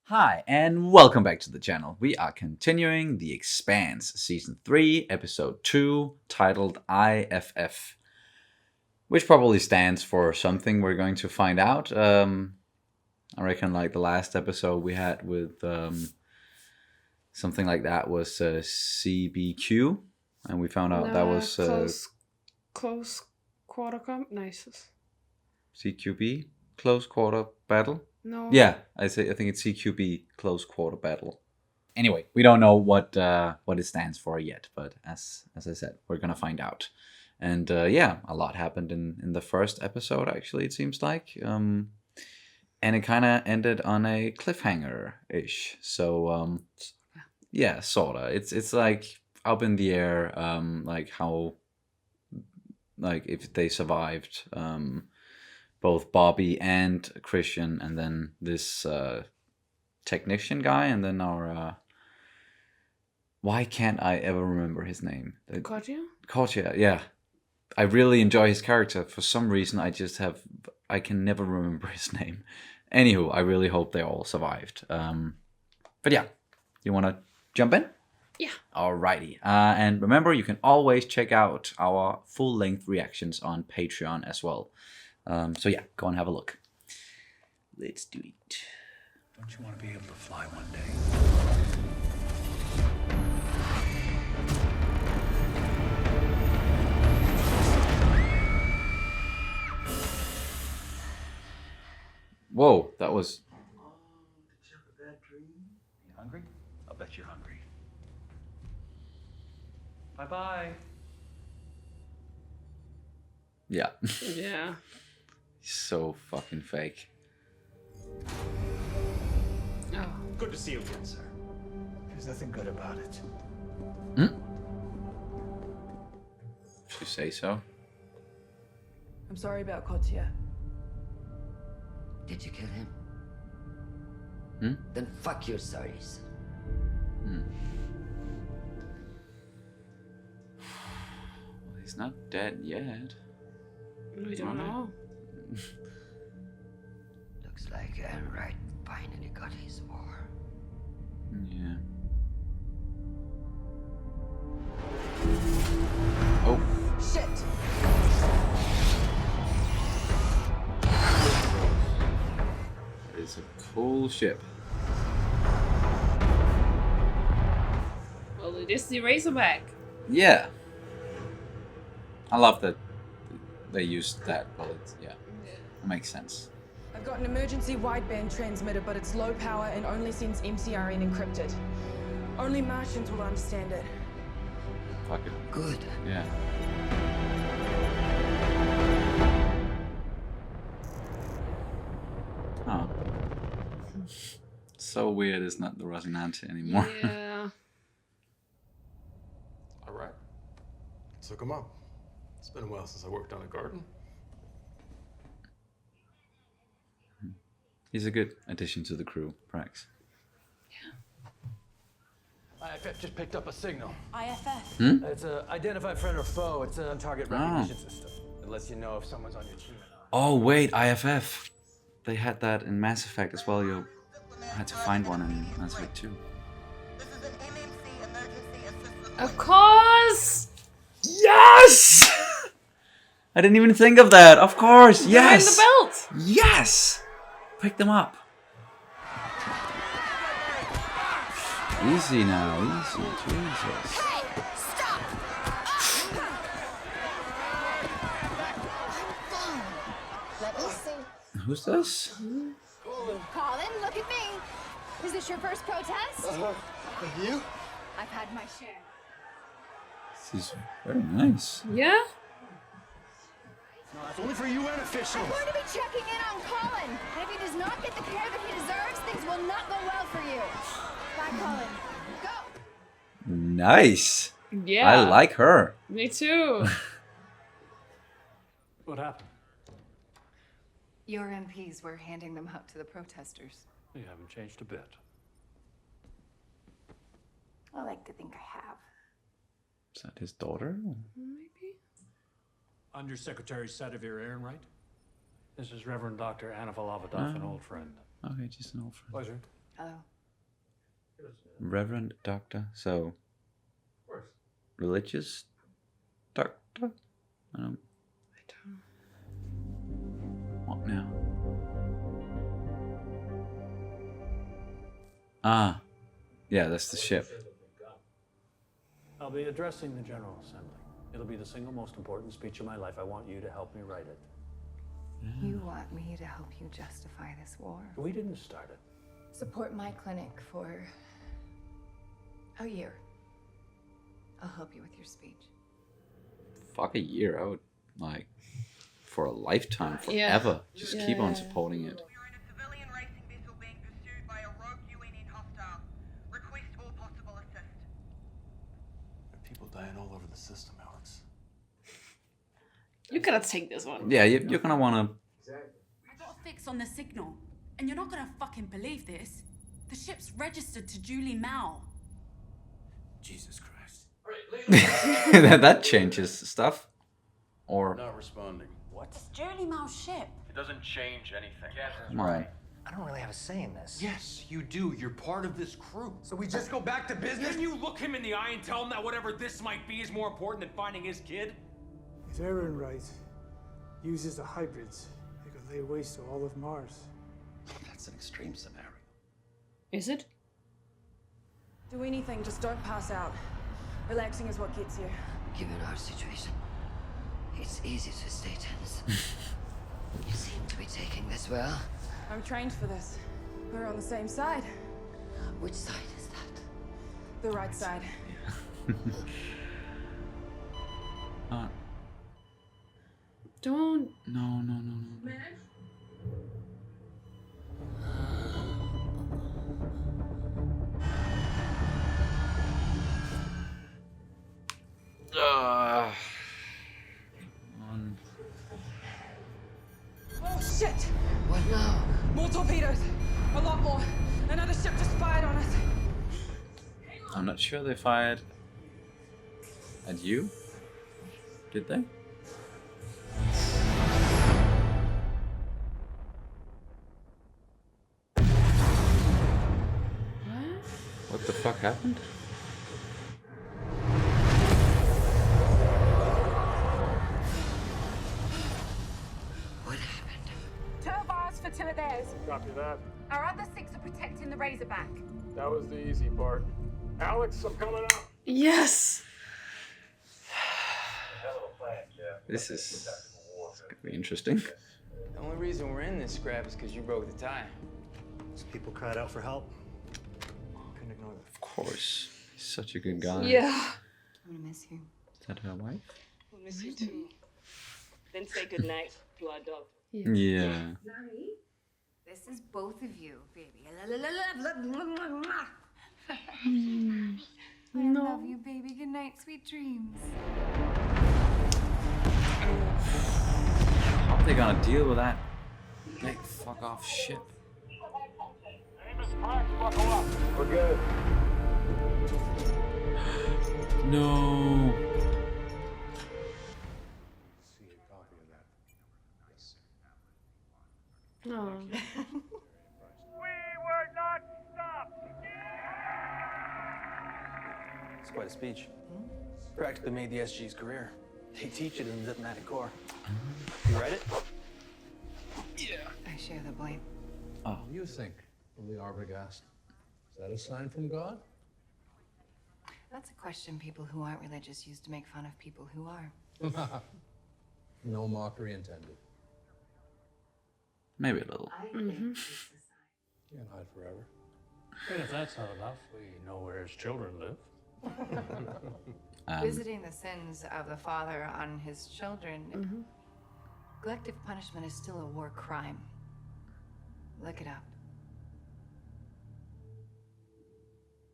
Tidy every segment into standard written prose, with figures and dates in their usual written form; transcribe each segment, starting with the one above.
Hi, and welcome back to the channel. We are continuing The Expanse, Season 3, Episode 2, titled IFF, which probably stands for something we're going to find out. I reckon like the last episode we had with something like that was CBQ, and we found out that was close quarter nice. CQB, Close Quarter Battle. No. Yeah, I think it's CQB, Close Quarter Battle. Anyway, we don't know what it stands for yet, but as I said, we're gonna find out. And yeah, a lot happened in the first episode. Actually, it seems like, and it kind of ended on a cliffhanger ish. So yeah, sorta. It's like up in the air, like how, like if they survived. Both Bobby and Christian, and then this technician guy, and then our why can't I ever remember his name? Kotya, yeah. I really enjoy his character. For some reason, I can never remember his name. Anywho, I really hope they all survived. But yeah, you want to jump in? Yeah. Alrighty. And remember, you can always check out our full-length reactions on Patreon as well. So yeah, go and have a look. Let's do it. Don't you want to be able to fly one day? Whoa, that was... You hungry? I'll bet you're hungry. Bye-bye. Yeah. Yeah. So fucking fake. Oh. Good to see you again, sir. There's nothing good about it. If you say so. I'm sorry about Kotya. Did you kill him? Hmm? Then fuck your sorries. Well, he's not dead yet. We don't know. Looks like Wright finally got his war. Yeah. Oh. Shit! It's a cool ship. Well, it is the Razorback. Yeah. I love that they used that, but yeah, it makes sense. I've got an emergency wideband transmitter, but it's low power and only sends MCRN encrypted. Only Martians will understand it. Fuck it. Good. Yeah. Oh. So weird it's not the Rosinante anymore. Yeah. All right. Let's hook 'em up. It's been a while since I worked on a garden. He's a good addition to the crew, Prax. IFF just picked up a signal. IFF? It's a identified friend or foe. It's a target recognition system. It lets you know if someone's on your team or not. Oh wait, IFF. They had that in Mass Effect as well. You had to find one in Mass Effect 2. Of course! Yes! I didn't even think of that. Of course, yes! They're in the belt! Yes! Pick them up. Easy now, easy. Jesus. Let me see. Who's this? Colin, look at me. Is this your first protest? You? I've had my share. She's very nice. Yeah? No, it's only for UN officials. I'm going to be checking in on Colin. And if he does not get the care that he deserves, things will not go well for you. Bye, Colin. Go. Nice. Yeah. I like her. Me too. What happened? Your MPs were handing them out to the protesters. You haven't changed a bit. I like to think I have. Is that his daughter? Maybe. Undersecretary Sadovir Ehrenreich. This is Reverend Dr. Anna Valavadov, an old friend. Okay, just an old friend. Pleasure. Hello. Reverend Doctor. So, religious doctor? I don't. What now? Ah. Yeah, that's the ship. I'll be addressing the General Assembly. It'll be the single most important speech of my life. I want you to help me write it. You want me to help you justify this war? We didn't start it. Support my clinic for a year. I'll help you with your speech. Fuck a year. I would, like, for a lifetime, Yeah. forever. Just keep on supporting it. We are in a civilian racing vessel being pursued by a rogue UNN hostile. Request all possible assist. There are people dying all over the system, Alex. You gotta take this one. Yeah, you're gonna wanna. I got a fix on the signal, and you're not gonna fucking believe this. The ship's registered to Julie Mao. Jesus Christ. that changes stuff. Or. Not responding. What? It's Julie Mao's ship. It doesn't change anything. Come on. I don't really have a say in this. Yes, you do. You're part of this crew. So we just go back to business? Can you look him in the eye and tell him that whatever this might be is more important than finding his kid? If Ehrenreich uses the hybrids, they could lay waste to all of Mars. That's an extreme scenario. Is it? Do anything, just don't pass out. Relaxing is what gets you. Given our situation, it's easy to stay tense. You seem to be taking this well. I'm trained for this. We're on the same side. Which side is that? The right side. Don't. No. Oh shit! What now? More torpedoes! A lot more! Another ship just fired on us! I'm not sure they fired at you. Did they? What the fuck happened? What happened? Turbars for two of theirs. Copy that. Our other six are protecting the Razorback. That was the easy part. Alex, I'm coming up. Yes. This is gonna be interesting. The only reason we're in this scrap is because you broke the tie. These people cried out for help. Couldn't ignore them. Of course, he's such a good guy. Yeah. I'm gonna miss you. Is that her wife? We'll miss you too. Then say goodnight to our dog. Yeah. This is both of you, baby. I love you, baby. Good night, sweet dreams. How are they gonna deal with that big fuck off ship? We're good. No. See a copy of that. No. It's quite a speech. Practically made the SG's career. They teach it in the diplomatic corps. You read it? I share the blame. Oh. What do you think from the Arbogast? Is that a sign from God? That's a question people who aren't religious use to make fun of people who are. No mockery intended. Maybe a little. Can't hide forever. And if that's not enough, we know where his children live. Visiting the sins of the father on his children. Collective punishment is still a war crime. Look it up.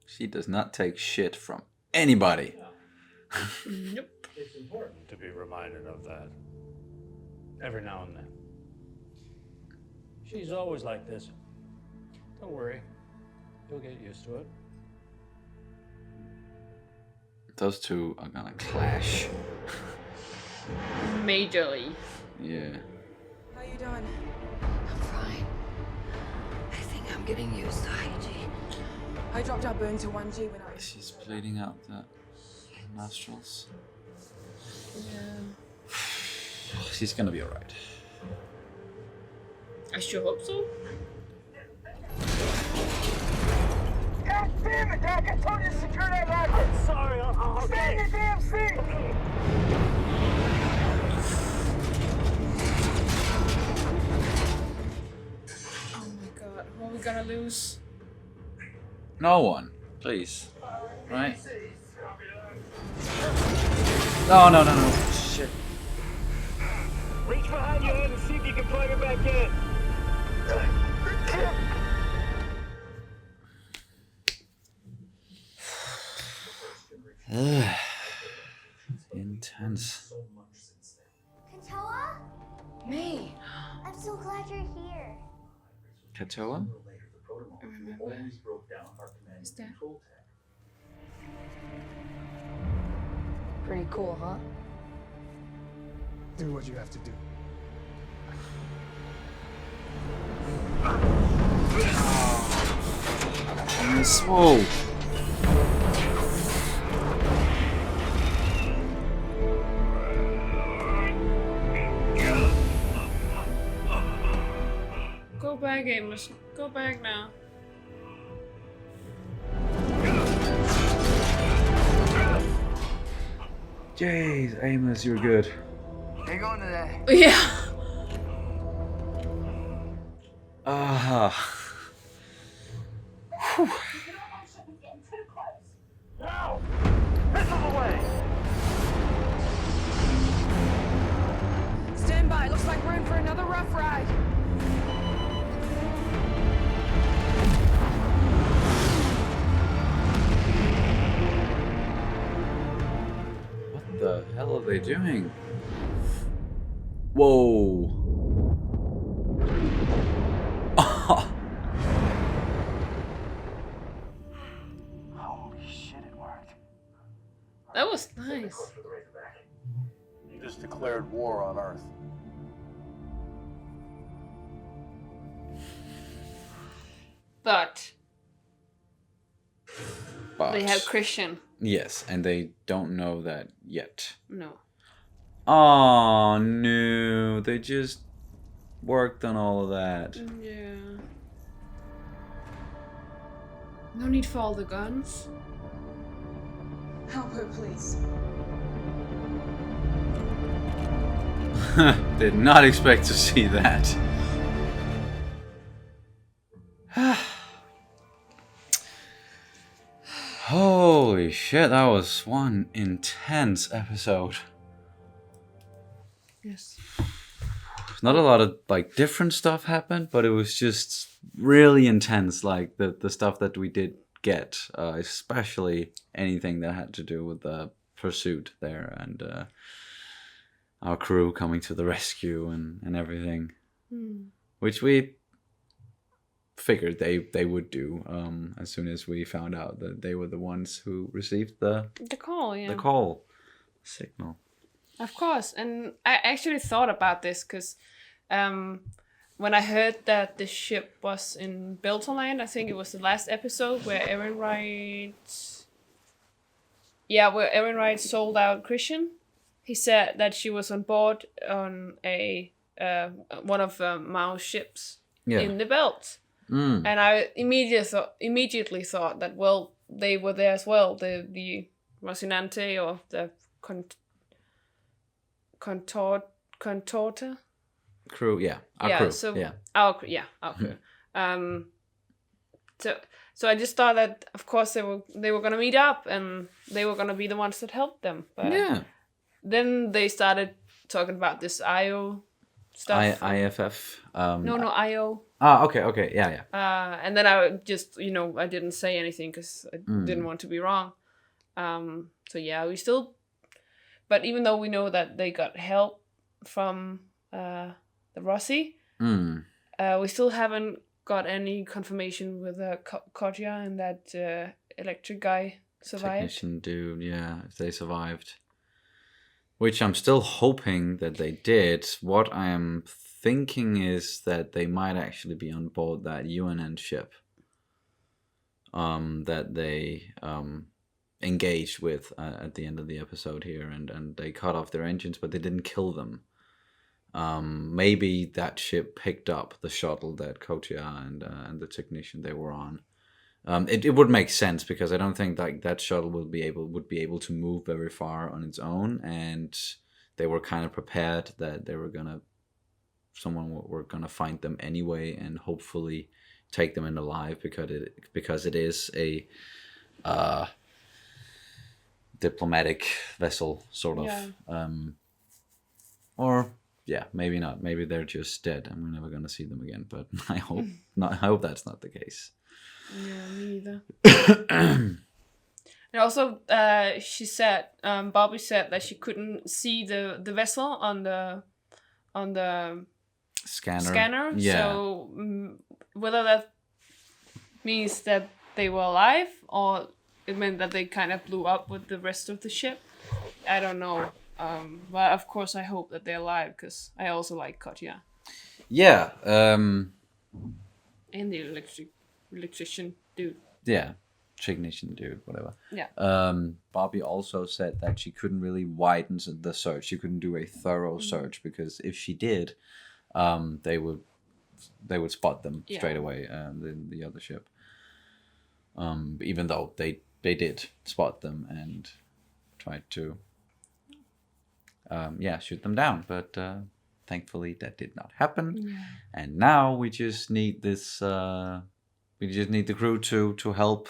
She does not take shit from anybody. Nope. It's important to be reminded of that. Every now and then. She's always like this. Don't worry. You'll get used to it. Those two are gonna clash. Majorly. Yeah. How you doing? I'm fine. I think I'm I'm getting used to hygiene. I dropped our burn to 1G when I... She's bleeding out the nostrils. Yeah. She's gonna be alright. I sure hope so. God damn it, Doc! I told you to secure that locker! I'm sorry, okay. Stay in your damn seat! Oh my god, who are we gonna lose? No one, please. Right? No. Shit. Reach behind your head and see if you can plug it back in. Intense. Katoa? Me? I'm so glad you're here. Katoa? Is that? Pretty cool, huh? Do what you have to do. Whoa. Go back, Amos. Go back now. Jeez, Amos, you're good. Hang on to that. Yeah. Whew. No! Missile away! Stand by. Looks like we're in for another rough ride. What the hell are they doing? Whoa. Holy shit, it worked. That was nice. You just declared war on Earth. But But they have Christian. yes, and they don't know that yet. No. Oh no, they just worked on all of that. Yeah. No need for all the guns. Help her, please. Did not expect to see that. Holy shit, that was one intense episode. Yes. Not a lot of like different stuff happened, but it was just really intense, like the stuff that we did get, especially anything that had to do with the pursuit there and our crew coming to the rescue and everything, which we figured they would do as soon as we found out that they were the ones who received the call, yeah. the call signal. Of course, and I actually thought about this because when I heard that the ship was in Belterland, I think it was the last episode where Ehrenreich sold out Christian. He said that she was on board on a one of Mao's ships in the belt. And I immediately thought that, well, they were there as well, the Rocinante or the Contorta Crew, yeah. Our crew, yeah. Our crew. So I just thought that, of course, they were gonna meet up and they were gonna be the ones that helped them. But then they started talking about this IO stuff. IFF. No, IO. Ah, okay, yeah. And then I just, I didn't say anything because I didn't want to be wrong. So yeah, we still, but even though we know that they got help from the Rossi, we still haven't got any confirmation whether Kodja and that electric guy survived. Technician dude, yeah, if they survived. Which I'm still hoping that they did. What I am thinking is that they might actually be on board that UNN ship that they engaged with at the end of the episode here, and they cut off their engines, but they didn't kill them. Maybe that ship picked up the shuttle that Kotia and the technician they were on. It would make sense because I don't think like that shuttle would be able to move very far on its own, and they were kind of prepared that someone were gonna find them anyway, and hopefully take them in alive because it is a diplomatic vessel sort of. Yeah. Or yeah, maybe not. Maybe they're just dead and we're never gonna see them again. But I hope not. I hope that's not the case. Yeah, me either. And also, she said, Bobby said that she couldn't see the vessel on the scanner. Yeah. So whether that means that they were alive or it meant that they kind of blew up with the rest of the ship, I don't know. But of course, I hope that they're alive because I also like Katya. Yeah. And the electrician dude. Yeah. Technician dude, whatever. Yeah. Bobby also said that she couldn't really widen the search. She couldn't do a thorough search because if she did, they would spot them straight away. The other ship. Even though they did spot them and tried to shoot them down, but thankfully that did not happen. Yeah. And now we just need this. We just need the crew to help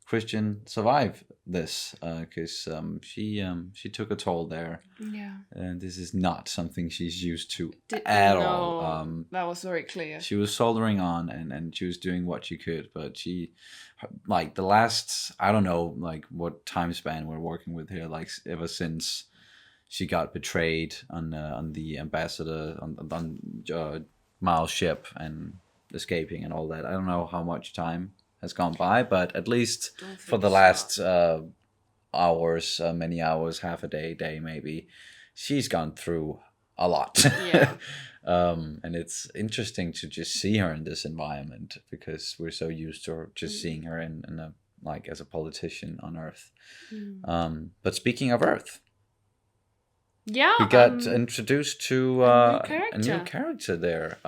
Christian survive this because she took a toll there. Yeah. And this is not something she's used to at all. That was very clear. She was soldering on and she was doing what she could, but she, like the last, I don't know, like what time span we're working with here, like ever since she got betrayed on the ambassador on Mao's ship and escaping and all that. I don't know how much time has gone by, but at least for the last hours, many hours, half a day maybe, she's gone through a lot. Yeah. And it's interesting to just see her in this environment because we're so used to her, just seeing her in a, like as a politician on Earth. But speaking of Earth, yeah, we got introduced to a new character there.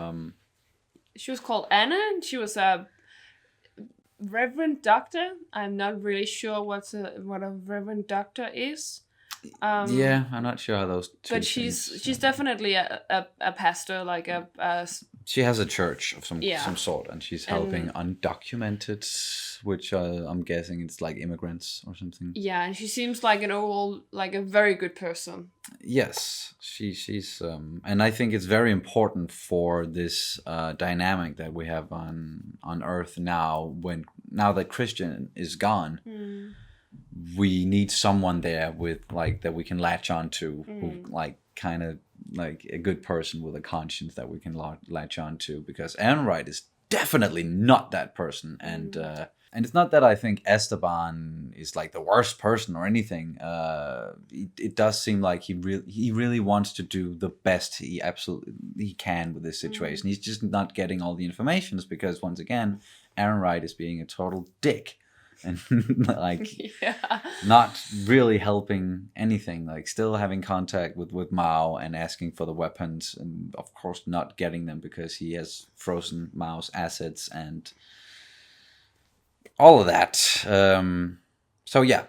She was called Anna, and she was a Reverend Doctor. I'm not really sure what a Reverend Doctor is. Yeah, I'm not sure how those two. But she's definitely a pastor, like a. She has a church of some sort, and she's helping undocumented, which I'm guessing it's like immigrants or something. Yeah, and she seems like an overall like a very good person. Yes, she's and I think it's very important for this dynamic that we have on Earth now that Christian is gone. We need someone there with like that we can latch on to, who like kind of like a good person with a conscience that we can latch on to, because Ehrenreich is definitely not that person. And it's not that I think Esteban is like the worst person or anything. It does seem like he really wants to do the best he can with this situation. He's just not getting all the information because once again, Ehrenreich is being a total dick. And like not really helping anything, like still having contact with Mao and asking for the weapons, and of course not getting them because he has frozen Mao's assets and all of that. So yeah,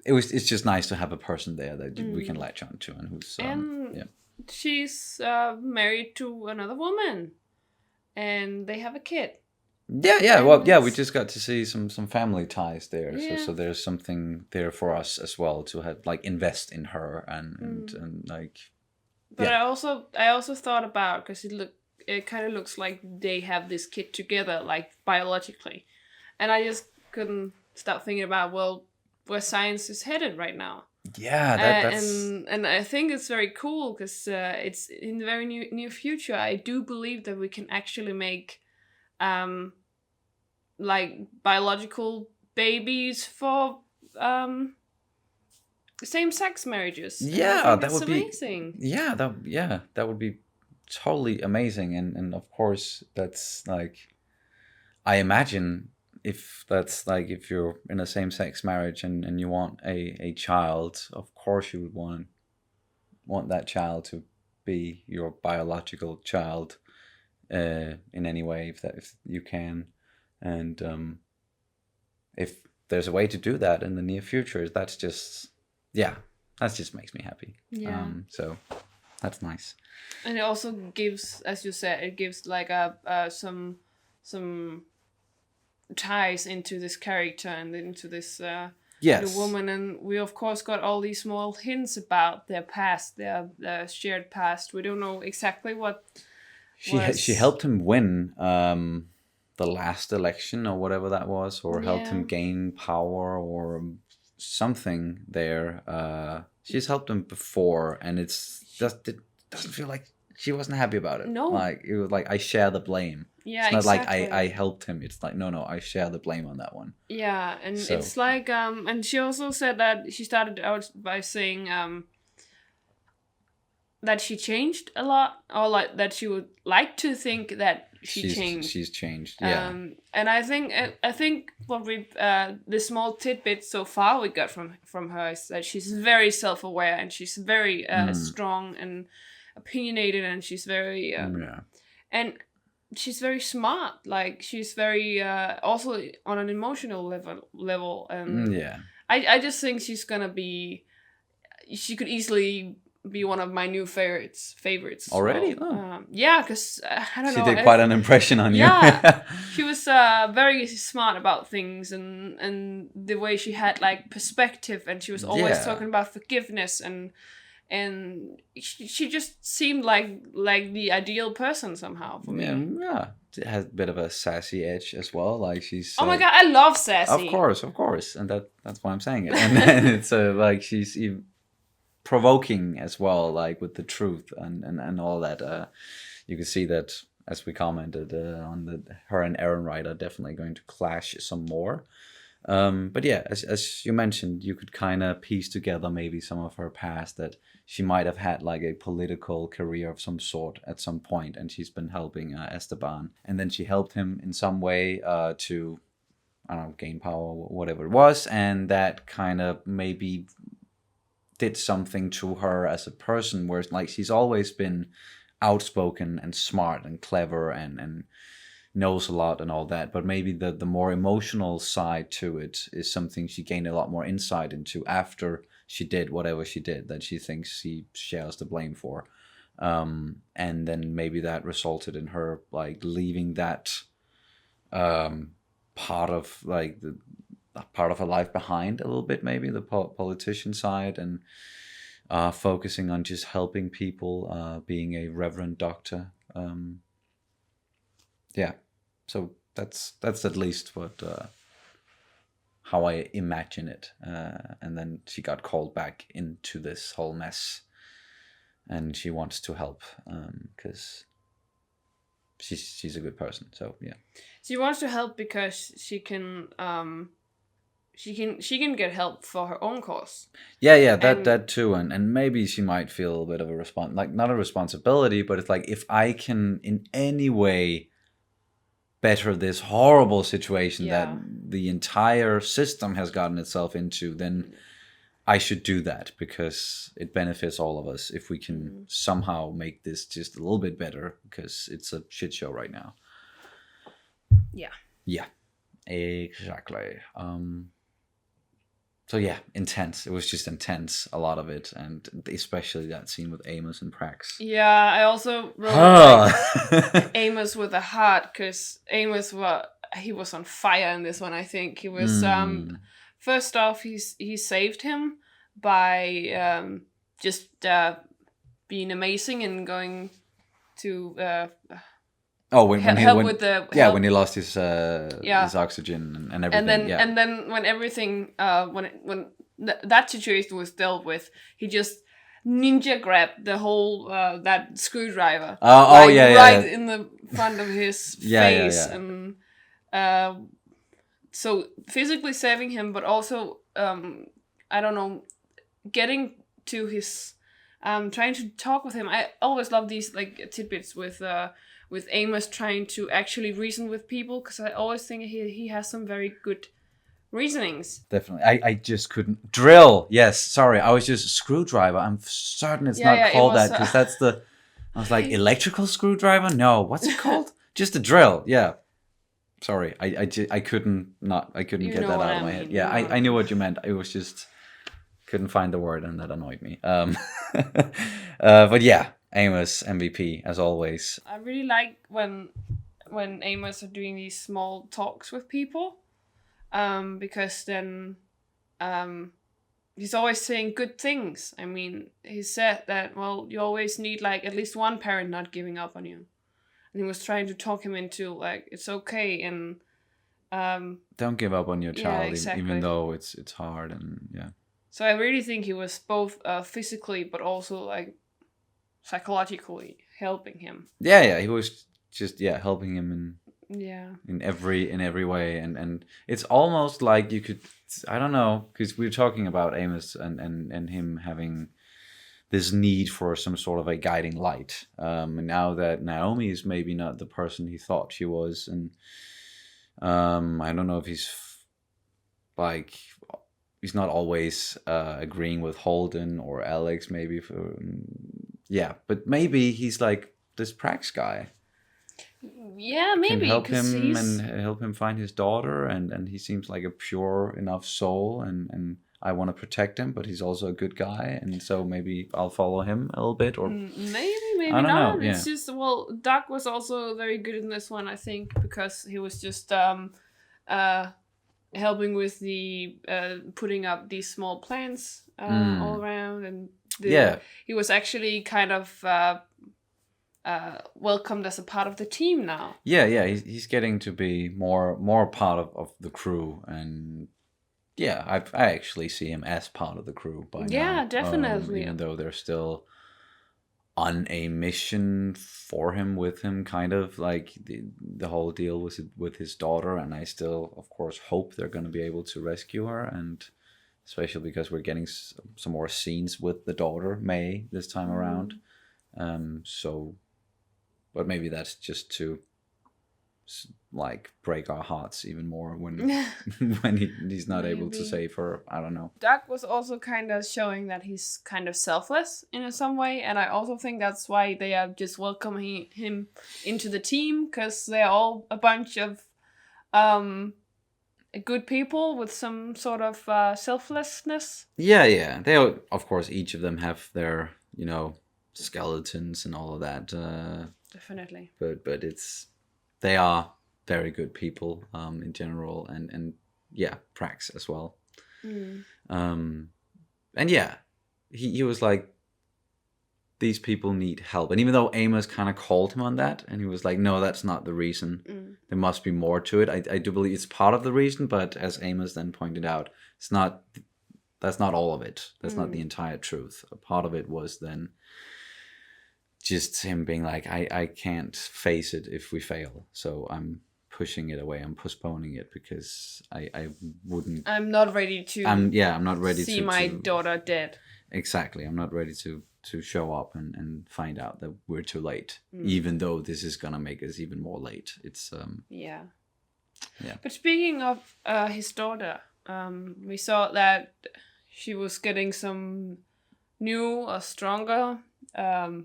it's just nice to have a person there that we can latch on to and who's she's married to another woman and they have a kid. Yeah. Well, yeah, we just got to see some family ties there. Yeah. So there's something there for us as well to have like invest in her and like. But I also thought about, because it kind of looks like they have this kid together, like biologically, and I just couldn't stop thinking about where science is headed right now. Yeah, that's and I think it's very cool because it's in the very near future. I do believe that we can actually make like biological babies for same-sex marriages. Yeah, that would would be amazing. that would be totally amazing, and of course that's like, I imagine if that's like, if you're in a same-sex marriage and you want a child, of course you would want that child to be your biological child in any way, if you can, and if there's a way to do that in the near future, that just makes me happy. Yeah. So that's nice. And it also gives, as you said, it gives like some ties into this character and into this Yes. the woman, and we of course got all these small hints about their past, their shared past. We don't know exactly what She helped him win the last election or whatever that was, or helped him gain power or something there. She's helped him before, and it doesn't feel like she wasn't happy about it. No. Like, it was like, I share the blame. Yeah, it's not exactly. like I helped him. It's like, no, I share the blame on that one. Yeah, and So. it's like and she also said that she started out by saying that she changed a lot, or like that she would like to think that she's changed. She's changed. Yeah. And I think what we the small tidbit so far we got from her is that she's very self-aware, and she's very strong and opinionated, and she's very and she's very smart. Like, she's very also on an emotional level, and I just think she's gonna be. She could easily be one of my new favorites already. Well. Yeah, because I don't know. She did quite an impression on you. Yeah, she was very smart about things, and the way she had like perspective, and she was always talking about forgiveness, and she just seemed like the ideal person somehow for me. Yeah. It has a bit of a sassy edge as well. Like, she's. Oh my god, I love sassy. Of course, and that's why I'm saying it. And then it's like, she's even provoking as well, like with the truth and all that. You can see that, as we commented on her and Aaron Wright are definitely going to clash some more. But yeah, as you mentioned, you could kind of piece together maybe some of her past, that she might have had like a political career of some sort at some point, and she's been helping Esteban, and then she helped him in some way to, I don't know, gain power, whatever it was, and that kind of maybe did something to her as a person, where like, she's always been outspoken and smart and clever and knows a lot and all that, but maybe the more emotional side to it is something she gained a lot more insight into after she did whatever she did, that she thinks she shares the blame for, and then maybe that resulted in her like leaving that part of like the part of her life behind a little bit, maybe the politician side, and focusing on just helping people, being a reverend doctor. So that's at least what how I imagine it. And then she got called back into this whole mess, and she wants to help because she's a good person. So yeah, she wants to help because she can get help for her own cause. Yeah, that too, and maybe she might feel a bit of a not a responsibility, but it's like, if I can in any way better this horrible situation that the entire system has gotten itself into, then I should do that, because it benefits all of us if we can somehow make this just a little bit better, because it's a shit show right now. Yeah, exactly. So yeah, intense. It was just intense, a lot of it, and especially that scene with Amos and Prax. Yeah, I also wrote like, Amos with a heart, because Amos he was on fire in this one. I think he was. First off, he saved him by just being amazing and going to. When he lost his oxygen and everything. And then when everything when that situation was dealt with, he just ninja grabbed the whole that screwdriver in the front of his face. And so physically saving him, but also I don't know, getting to his trying to talk with him. I always love these like tidbits with Amos trying to actually reason with people, because I always think he has some very good reasonings. Definitely. I just couldn't. Drill! Yes, sorry. I was just screwdriver. I'm certain it's not called that, because that's the... I was like, electrical screwdriver? No, what's it called? Just a drill, yeah. Sorry, I couldn't get that out of my head. Yeah, I knew what you meant. I was just... couldn't find the word, and that annoyed me. But yeah, Amos, MVP, as always. I really like when Amos are doing these small talks with people. Because then he's always saying good things. I mean, he said that, well, you always need like at least one parent not giving up on you. And he was trying to talk him into like, it's okay, and don't give up on your child, yeah, exactly. even though it's hard, and yeah. So I really think he was both physically but also like psychologically helping him. Yeah, he was just helping him in every way, and it's almost like you could, I don't know, because we were talking about Amos and him having this need for some sort of a guiding light, and now that Naomi is maybe not the person he thought she was, and I don't know if he's not always agreeing with Holden or Alex, maybe but maybe he's like this Prax guy. Yeah, maybe. Can help him and help him find his daughter, and he seems like a pure enough soul, and I want to protect him, but he's also a good guy, and so maybe I'll follow him a little bit, or maybe I don't not. know, It's just, well, Doug was also very good in this one, I think, because he was just helping with the putting up these small plants all around, and he was actually kind of welcomed as a part of the team now. He's getting to be more part of the crew, and I actually see him as part of the crew by now. Definitely. Even though they're still on a mission for him, with him, kind of like the whole deal with his daughter, and I still, of course, hope they're going to be able to rescue her, and especially because we're getting some more scenes with the daughter, May, this time around. But maybe that's just to like break our hearts even more when he's not able to save her. I don't know. Doug was also kind of showing that he's kind of selfless in some way, and I also think that's why they are just welcoming him into the team, because they're all a bunch of good people with some sort of selflessness. Yeah. They, of course, each of them have their, skeletons and all of that. Definitely. But they are very good people in general, and Prax as well. And he was like, these people need help, and even though Amos kind of called him on that, and he was like, no, that's not the reason. There must be more to it. I do believe it's part of the reason, but as Amos then pointed out, that's not all of it. That's not the entire truth. A part of it was then just him being like, I can't face it if we fail, so I'm pushing it away. I'm postponing it because I wouldn't. I'm not ready to. I'm not ready see to my daughter dead. Exactly, I'm not ready to show up and find out that we're too late, even though this is gonna make us even more late. It's Yeah. But speaking of his daughter, we saw that she was getting some new or stronger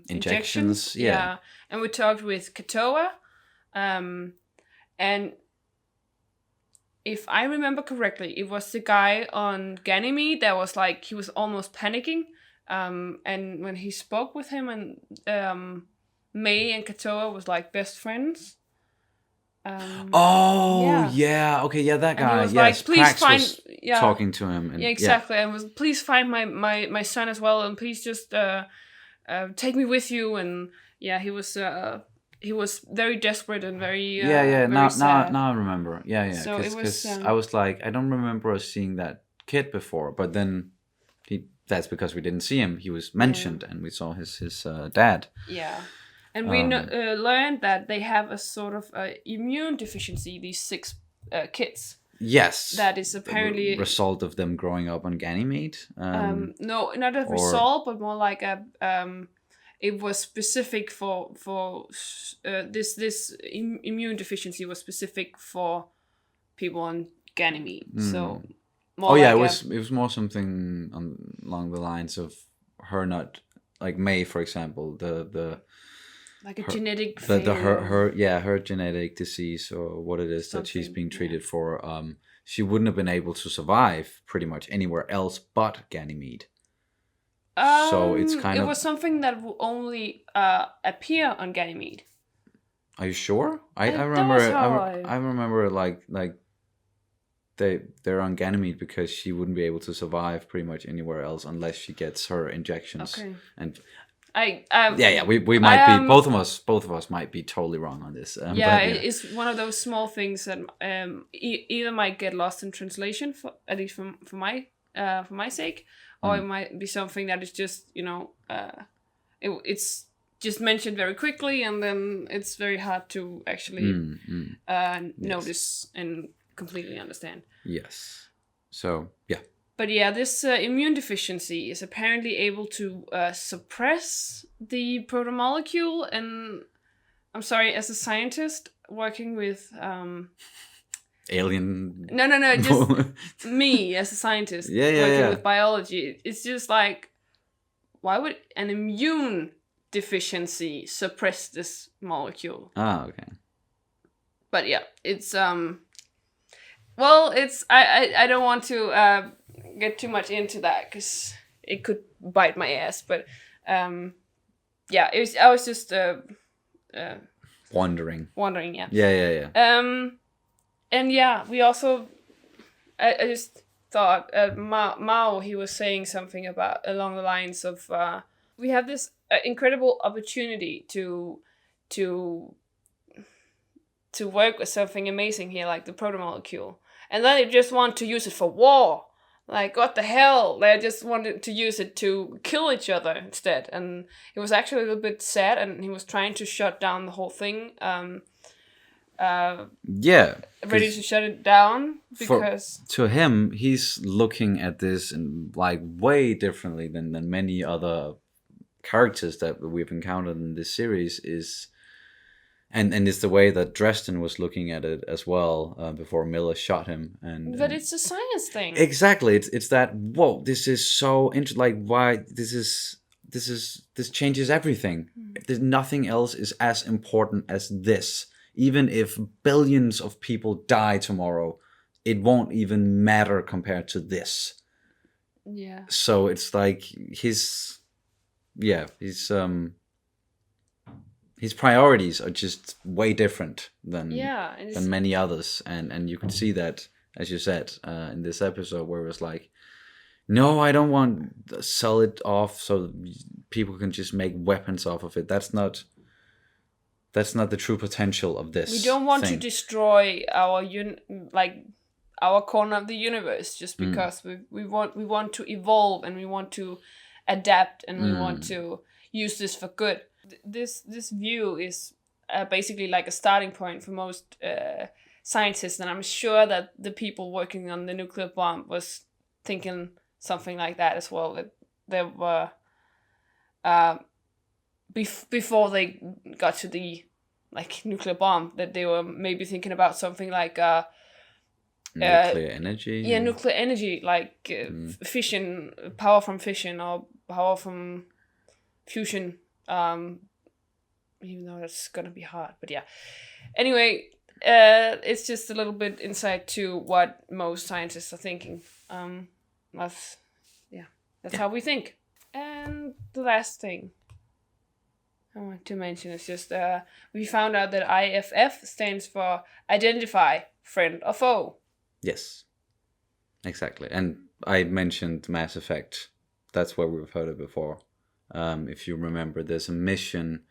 injections. Yeah. And we talked with Katoa, and if I remember correctly, it was the guy on Ganymede that was like, he was almost panicking, and when he spoke with him, and May and Katoa was like best friends. Okay, that guy. Was yes, like, please Prax find was talking to him. And, exactly. And was, please find my son as well, and please just take me with you. And he was very desperate and very now sad. Now I remember. So it was. I was like, I don't remember us seeing that kid before, but then that's because we didn't see him. He was mentioned, and we saw his dad. Yeah. And we learned that they have a sort of immune deficiency, these 6 kids. Yes. that is apparently result of them growing up on Ganymede. No, not a result, but more like a it was specific for this immune deficiency was specific for people on Ganymede. So more it like was more something along the lines of her not, like May, for example, the like a genetic her genetic disease, or what it is that she's being treated for. She wouldn't have been able to survive pretty much anywhere else but Ganymede. So it's it was something that will only appear on Ganymede. Are you sure? I That remember. was how I remember like they're on Ganymede because she wouldn't be able to survive pretty much anywhere else unless she gets her injections. Okay. And we might be both of us might be totally wrong on this. It's one of those small things that either might get lost in translation, at least for my sake, or it might be something that is just it's just mentioned very quickly, and then it's very hard to actually notice and completely understand. Yes. So yeah. But yeah, this immune deficiency is apparently able to suppress the protomolecule, and I'm sorry, as a scientist working with alien. No, just me as a scientist working with biology. It's just like, why would an immune deficiency suppress this molecule? Ah, okay. But yeah, it's well, it's I don't want to get too much into that because it could bite my ass. But yeah, I was just wondering. Yeah. Yeah. And yeah, we also I just thought Mao, he was saying something about along the lines of we have this incredible opportunity to work with something amazing here, like the protomolecule, and then they just want to use it for war. Like, what the hell? They just wanted to use it to kill each other instead. And it was actually a little bit sad, and he was trying to shut down the whole thing. Ready to shut it down because to him, he's looking at this in like way differently than many other characters that we've encountered in this series is. And it's the way that Dresden was looking at it as well before Miller shot him. But it's a science thing. Exactly. It's that, whoa, this is so interesting. Like, why this changes everything. There's nothing else is as important as this. Even if billions of people die tomorrow, it won't even matter compared to this. Yeah. So it's like his priorities are just way different than many others, and you can see that, as you said, in this episode where it was like, no, I don't want to sell it off so people can just make weapons off of it. That's not the true potential of this. We don't want to destroy our our corner of the universe just because we want to evolve, and we want to adapt, and we want to use this for good. This view is basically like a starting point for most scientists, and I'm sure that the people working on the nuclear bomb was thinking something like that as well. That there were before they got to the nuclear bomb, that they were maybe thinking about something like nuclear energy. Yeah, nuclear energy, like fission, power from fission, or power from fusion. Even though that's gonna be hard, but yeah. Anyway, it's just a little bit insight to what most scientists are thinking. That's how we think. And the last thing I want to mention is just we found out that IFF stands for Identify Friend or Foe. Yes, exactly. And I mentioned Mass Effect. That's where we've heard it before. If you remember, there's a mission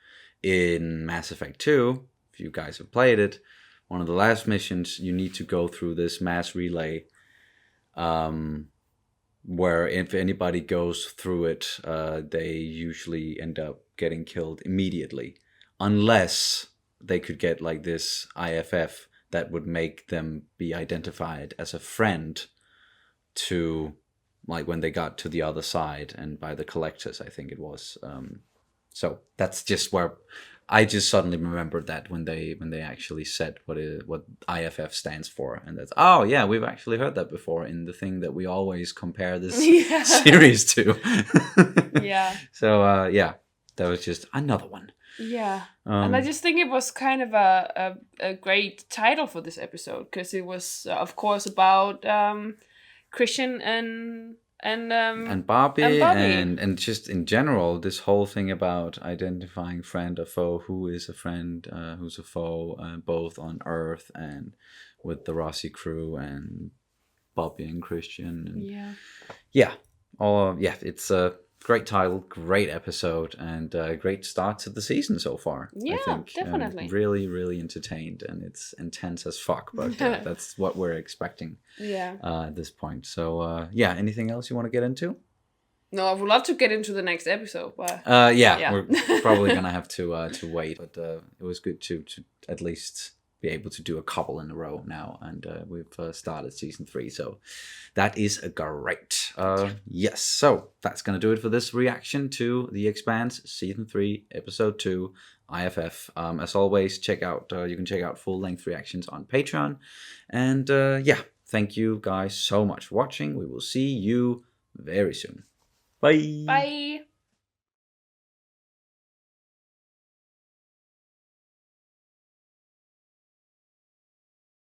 in Mass Effect 2, if you guys have played it, one of the last missions, you need to go through this mass relay where if anybody goes through it, they usually end up getting killed immediately, unless they could get like this IFF that would make them be identified as a friend to, like, when they got to the other side, and by the collectors, I think it was. So that's just where I just suddenly remembered that when they actually said what IFF stands for, and that's, oh yeah, we've actually heard that before in the thing that we always compare this series to. Yeah. So yeah, that was just another one. Yeah, and I just think it was kind of a great title for this episode, because it was, of course, about Christian and Barbie, and and just in general, this whole thing about identifying friend or foe, who is a friend, who's a foe, both on Earth and with the Rossi crew and Bobby and Christian. And it's a great title, great episode, and a great start to the season so far. Yeah, I think. definitely. Really, really entertained, and it's intense as fuck, but that's what we're expecting. Yeah. At this point. So yeah, anything else you want to get into? No, I would love to get into the next episode, but yeah, we're probably gonna have to wait. But it was good to at least be able to do a couple in a row now, and we've started season 3, so that is great. Yes, so that's gonna do it for this reaction to The Expanse season 3 episode 2 IFF. As always, you can check out full-length reactions on Patreon, and yeah, thank you guys so much for watching. We will see you very soon. Bye. Bye.